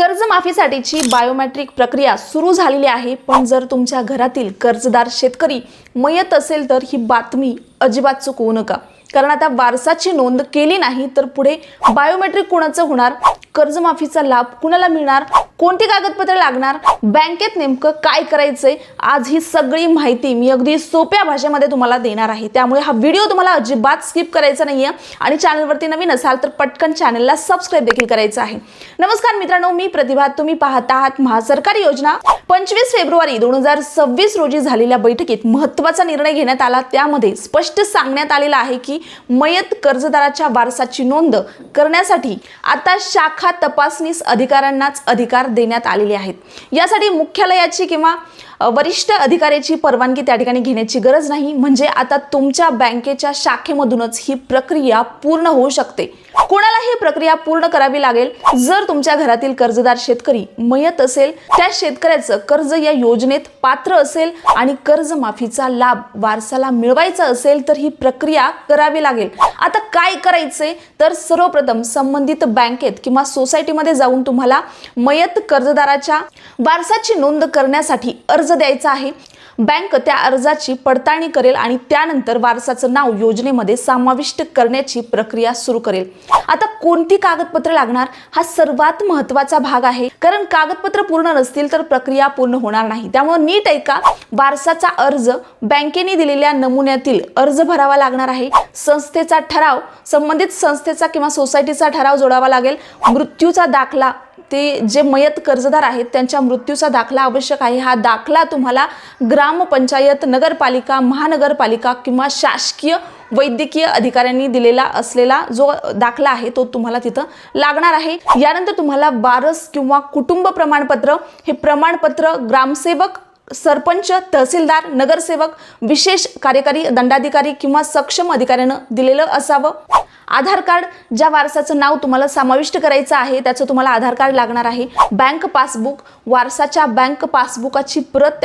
कर्जमाफीसाठीची biometric प्रक्रिया सुरू झालेली आहे, पण जर तुमच्या घरातील कर्जदार शेतकरी मयत असेल तर ही बातमी अजिबात चुकवू नका। कारण आता वारसाची नोंद केली नाही तर पुढे बायोमेट्रिक कोणाचं होणार, कर्जमाफीचा लाभ कुणाला मिळणार, कोणती कागदपत्रे लागणार, बँकेत नेमकं काय करायचंय, आज ही सगळी माहिती मी अगदी सोप्या भाषेमध्ये तुम्हाला देणार आहे। त्यामुळे हा व्हिडिओ तुम्हाला अजिबात स्किप करायचा नाहीये आणि चॅनलवरती नवीन असाल तर पटकन चॅनलला सबस्क्राइब देखील करायचं आहे। नमस्कार मित्रांनो, मी प्रतिभा, तुम्ही पाहत आहात महासरकारी योजना। 25 फेब्रुवारी 2026 रोजी झालेल्या बैठकीत महत्त्वाचा निर्णय घेण्यात आला। त्यामध्ये स्पष्ट सांगण्यात आलेलं आहे की मयत कर्जदाराच्या वारसाची नोंद करण्यासाठी आता शाखा तपासनीस अधिकाऱ्यांनाच अधिकार देण्यात आलेले आहेत। यासाठी मुख्यालयाची किंवा वरिष्ठ अधिकाऱ्याची परवानगी त्या ठिकाणी घेण्याची गरज नाही, म्हणजे आता तुमच्या बँकेच्या शाखेमधूनच ही प्रक्रिया पूर्ण होऊ शकते। कोणाला ही प्रक्रिया पूर्ण करावी लागेल? जर तुमच्या घरातील कर्जदार शेतकरी मयत असेल, त्या शेतकऱ्याचं कर्ज या योजनेत पात्र असेल आणि कर्जमाफीचा लाभ वारसाला मिळवायचा असेल तर ही प्रक्रिया करावी लागेल। आता काय करायचे तर सर्वप्रथम संबंधित बँकेत किंवा सोसायटीमध्ये जाऊन तुम्हाला मयत कर्जदाराच्या वारसाची नोंद करण्यासाठी अर्ज द्यायचा आहे। बँक त्या अर्जाची पडताळणी करेल आणि त्यानंतर वारसाचं नाव योजनेमध्ये समाविष्ट करण्याची प्रक्रिया सुरू करेल। आता कोणती कागदपत्रे लागणार हा सर्वात महत्त्वाचा भाग आहे, कारण कागदपत्र पूर्ण नसतील तर प्रक्रिया पूर्ण होणार नाही। त्यामुळे नीट ऐका, वारसाचा अर्ज, बँकेने दिलेल्या नमुन्यातील अर्ज भरावा लागणार आहे, संस्थेचा ठराव, संबंधित संस्थेचा किंवा सोसायटीचा ठराव जोडावा लागेल, मृत्यूचा दाखला, ते जे मयत कर्जदार आहेत त्यांच्या मृत्यूचा दाखला आवश्यक आहे। हा दाखला तुम्हाला ग्रामपंचायत, नगरपालिका, महानगरपालिका किंवा शासकीय वैद्यकीय अधिकाऱ्यांनी दिलेला असलेला जो दाखला आहे तो तुम्हाला तिथं लागणार आहे। यानंतर तुम्हाला वारस किंवा कुटुंब प्रमाणपत्र, हे प्रमाणपत्र ग्रामसेवक, सरपंच, तहसीलदार, नगरसेवक, विशेष कार्यकारी दंडाधिकारी किंवा सक्षम अधिकाऱ्यानं दिलेलं असावं। आधार कार्ड, ज्या वारसाचं नाव तुम्हाला समाविष्ट करायचं आहे त्याचं तुम्हाला आधार कार्ड लागणार आहे। बँक पासबुक, वारसाच्या बँक पासबुकाची प्रत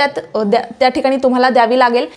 त्या ठिकाणी तुम्हाला द्यावी लागेल।